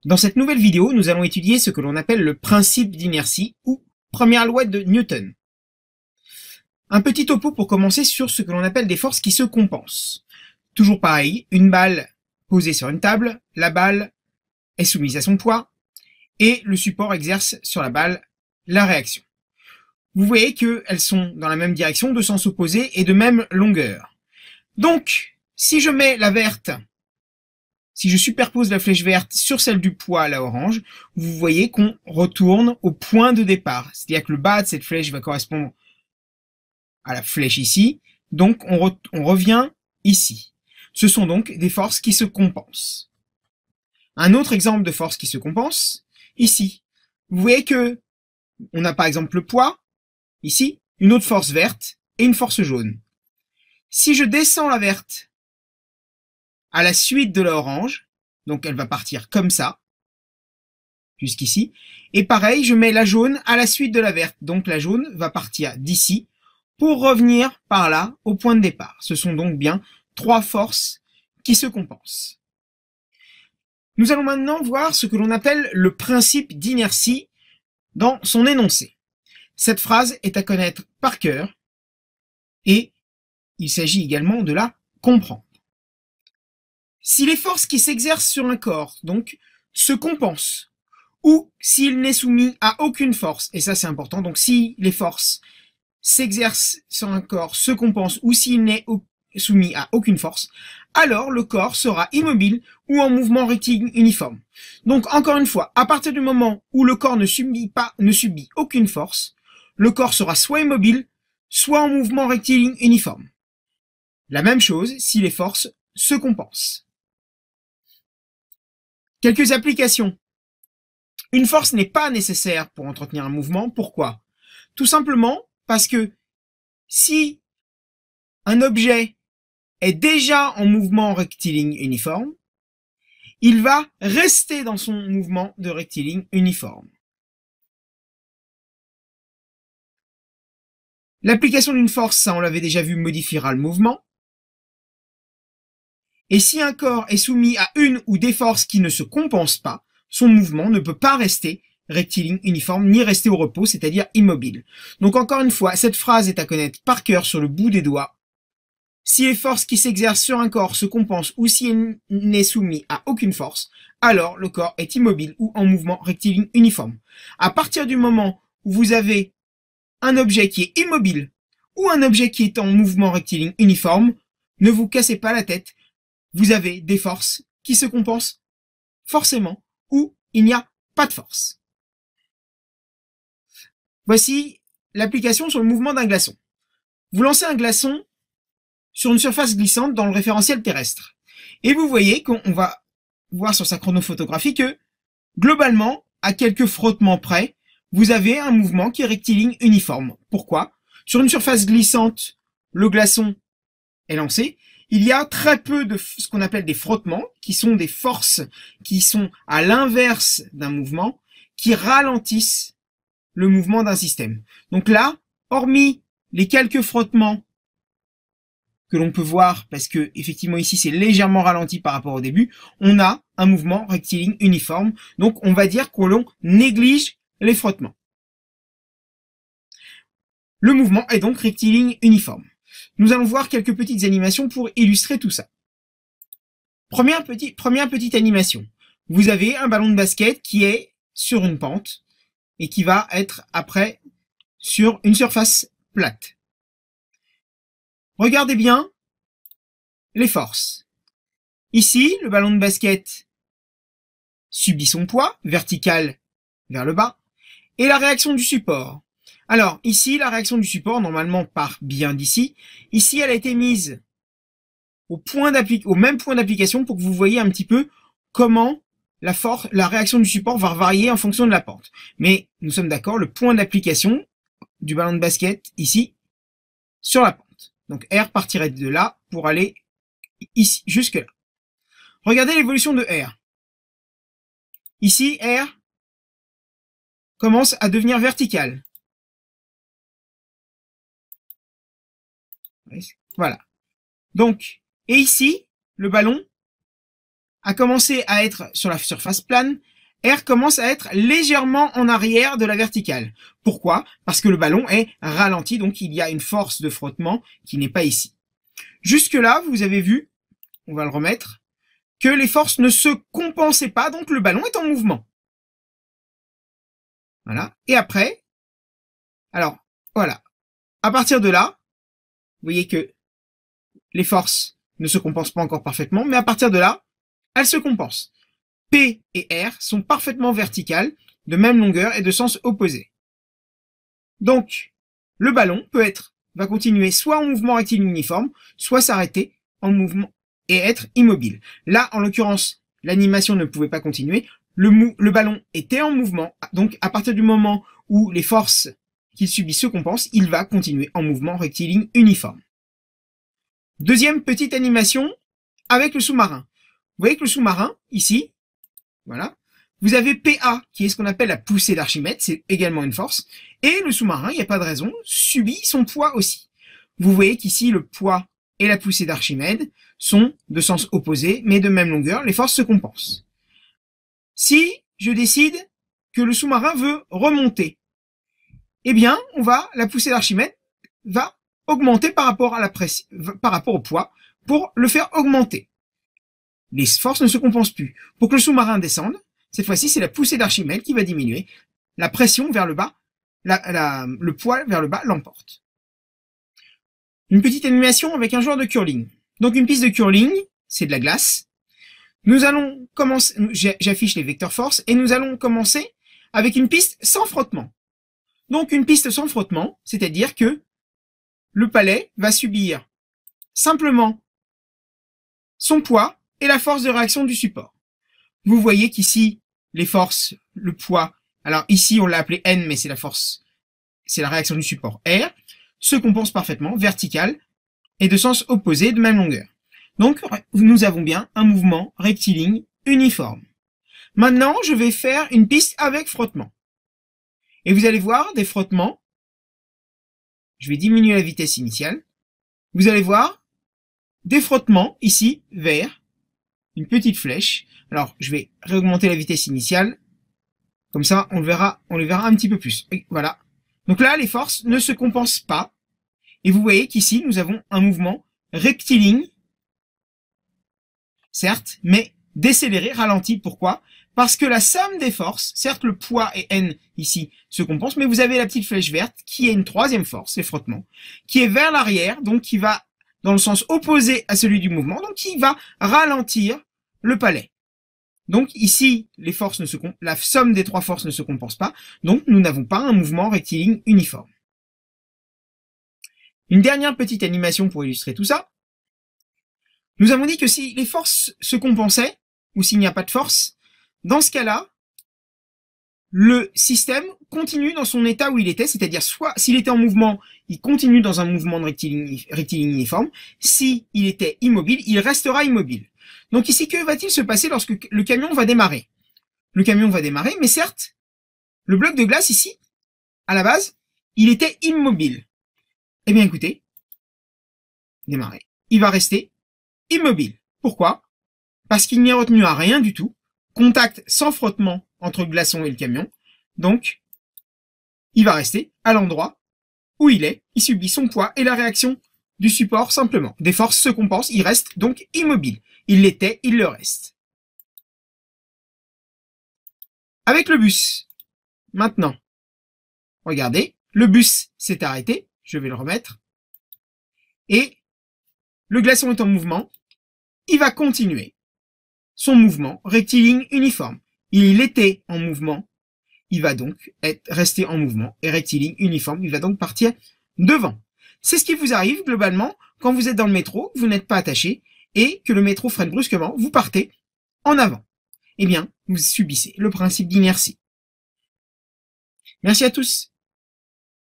Dans cette nouvelle vidéo, nous allons étudier ce que l'on appelle le principe d'inertie ou première loi de Newton. Un petit topo pour commencer sur ce que l'on appelle des forces qui se compensent. Toujours pareil, une balle posée sur une table, la balle est soumise à son poids et le support exerce sur la balle la réaction. Vous voyez qu'elles sont dans la même direction, de sens opposés et de même longueur. Donc, si je mets la verte, si je superpose la flèche verte sur celle du poids, la orange, vous voyez qu'on retourne au point de départ. C'est-à-dire que le bas de cette flèche va correspondre à la flèche ici, donc on revient ici. Ce sont donc des forces qui se compensent. Un autre exemple de force qui se compense, ici. Vous voyez que on a par exemple le poids, ici, une autre force verte et une force jaune. Si je descends la verte à la suite de la orange, donc elle va partir comme ça, jusqu'ici, et pareil, je mets la jaune à la suite de la verte, donc la jaune va partir d'ici pour revenir par là au point de départ. Ce sont donc bien trois forces qui se compensent. Nous allons maintenant voir ce que l'on appelle le principe d'inertie dans son énoncé. Cette phrase est à connaître par cœur et il s'agit également de la comprendre. Si les forces qui s'exercent sur un corps, donc, se compensent, ou s'il n'est soumis à aucune force, et ça c'est important, donc si les forces s'exercent sur un corps, se compensent, ou s'il n'est soumis à aucune force, alors le corps sera immobile ou en mouvement rectiligne uniforme. Donc encore une fois, à partir du moment où le corps ne subit aucune force, le corps sera soit immobile, soit en mouvement rectiligne uniforme. La même chose si les forces se compensent. Quelques applications. Une force n'est pas nécessaire pour entretenir un mouvement. Pourquoi? Tout simplement parce que si un objet est déjà en mouvement rectiligne uniforme, il va rester dans son mouvement de rectiligne uniforme. L'application d'une force, ça on l'avait déjà vu, modifiera le mouvement. Et si un corps est soumis à une ou des forces qui ne se compensent pas, son mouvement ne peut pas rester rectiligne uniforme ni rester au repos, c'est-à-dire immobile. Donc encore une fois, cette phrase est à connaître par cœur sur le bout des doigts. Si les forces qui s'exercent sur un corps se compensent ou si elle n'est soumise à aucune force, alors le corps est immobile ou en mouvement rectiligne uniforme. À partir du moment où vous avez un objet qui est immobile ou un objet qui est en mouvement rectiligne uniforme, ne vous cassez pas la tête, vous avez des forces qui se compensent forcément ou il n'y a pas de force. Voici l'application sur le mouvement d'un glaçon. Vous lancez un glaçon sur une surface glissante dans le référentiel terrestre. Et vous voyez qu'on va voir sur sa chronophotographie que, globalement, à quelques frottements près, vous avez un mouvement qui est rectiligne uniforme. Pourquoi? Sur une surface glissante, le glaçon est lancé. Il y a très peu de ce qu'on appelle des frottements, qui sont des forces qui sont à l'inverse d'un mouvement, qui ralentissent le mouvement d'un système. Donc là, hormis les quelques frottements que l'on peut voir, parce que effectivement ici c'est légèrement ralenti par rapport au début, on a un mouvement rectiligne uniforme. Donc on va dire que l'on néglige les frottements. Le mouvement est donc rectiligne uniforme. Nous allons voir quelques petites animations pour illustrer tout ça. Première petite animation. Vous avez un ballon de basket qui est sur une pente et qui va être après sur une surface plate. Regardez bien les forces. Ici, le ballon de basket subit son poids, vertical vers le bas, et la réaction du support. Alors, ici, la réaction du support, normalement, part bien d'ici. Ici, elle a été mise au même point d'application pour que vous voyez un petit peu comment la réaction du support va varier en fonction de la pente. Mais nous sommes d'accord, le point d'application du ballon de basket, ici, sur la pente. Donc R partirait de là pour aller ici, jusque là. Regardez l'évolution de R. Ici, R commence à devenir vertical. Voilà. Donc, et ici, le ballon a commencé à être sur la surface plane, R commence à être légèrement en arrière de la verticale. Pourquoi? Parce que le ballon est ralenti, donc il y a une force de frottement qui n'est pas ici. Jusque-là, vous avez vu, on va le remettre, que les forces ne se compensaient pas, donc le ballon est en mouvement. Voilà. Et après, alors, voilà. À partir de là, vous voyez que les forces ne se compensent pas encore parfaitement, mais à partir de là, elles se compensent. P et R sont parfaitement verticales, de même longueur et de sens opposé. Donc, le ballon va continuer soit en mouvement rectiligne uniforme, soit s'arrêter en mouvement et être immobile. Là, en l'occurrence, l'animation ne pouvait pas continuer. Le ballon était en mouvement, donc à partir du moment où les forces qu'il subit se compensent, il va continuer en mouvement rectiligne uniforme. Deuxième petite animation avec le sous-marin. Vous voyez que le sous-marin, ici, voilà, vous avez PA, qui est ce qu'on appelle la poussée d'Archimède, c'est également une force, et le sous-marin, il n'y a pas de raison, subit son poids aussi. Vous voyez qu'ici, le poids et la poussée d'Archimède sont de sens opposé, mais de même longueur, les forces se compensent. Si je décide que le sous-marin veut remonter, eh bien, la poussée d'Archimède va augmenter par rapport à par rapport au poids, pour le faire augmenter. Les forces ne se compensent plus. Pour que le sous-marin descende, cette fois-ci, c'est la poussée d'Archimède qui va diminuer. La pression vers le bas, le poids vers le bas l'emporte. Une petite animation avec un joueur de curling. Donc une piste de curling, c'est de la glace. Nous allons commencer, j'affiche les vecteurs force, et nous allons commencer avec une piste sans frottement. Donc une piste sans frottement, c'est-à-dire que le palais va subir simplement son poids et la force de réaction du support. Vous voyez qu'ici, les forces, le poids, alors ici on l'a appelé N, mais c'est la force, c'est la réaction du support R, se compensent parfaitement, vertical et de sens opposé, de même longueur. Donc nous avons bien un mouvement rectiligne uniforme. Maintenant, je vais faire une piste avec frottement. Et vous allez voir des frottements. Je vais diminuer la vitesse initiale. Vous allez voir des frottements ici vers une petite flèche. Alors, je vais réaugmenter la vitesse initiale. Comme ça, on les verra un petit peu plus. Et voilà. Donc là, les forces ne se compensent pas. Et vous voyez qu'ici, nous avons un mouvement rectiligne, certes, mais décéléré, ralenti. Pourquoi? Parce que la somme des forces, certes le poids et N ici se compensent, mais vous avez la petite flèche verte qui est une troisième force, les frottements, qui est vers l'arrière, donc qui va dans le sens opposé à celui du mouvement, donc qui va ralentir le palais. Donc ici, la somme des trois forces ne se compense pas, donc nous n'avons pas un mouvement rectiligne uniforme. Une dernière petite animation pour illustrer tout ça. Nous avons dit que si les forces se compensaient, ou s'il n'y a pas de force, dans ce cas-là, le système continue dans son état où il était, c'est-à-dire soit s'il était en mouvement, il continue dans un mouvement de rectiligne uniforme, s'il était immobile, il restera immobile. Donc ici, que va-t-il se passer lorsque le camion va démarrer? Le camion va démarrer, mais certes, le bloc de glace ici, à la base, il était immobile. Eh bien écoutez, démarrer, il va rester immobile. Pourquoi? Parce qu'il n'y est retenu à rien du tout, contact sans frottement entre le glaçon et le camion, donc il va rester à l'endroit où il est, il subit son poids et la réaction du support simplement. Des forces se compensent, il reste donc immobile. Il l'était, il le reste. Avec le bus, maintenant, regardez, le bus s'est arrêté, je vais le remettre, et le glaçon est en mouvement, il va continuer son mouvement rectiligne uniforme. Il était en mouvement, il va donc rester en mouvement et rectiligne uniforme, il va donc partir devant. C'est ce qui vous arrive globalement quand vous êtes dans le métro, vous n'êtes pas attaché et que le métro freine brusquement, vous partez en avant. Eh bien, vous subissez le principe d'inertie. Merci à tous.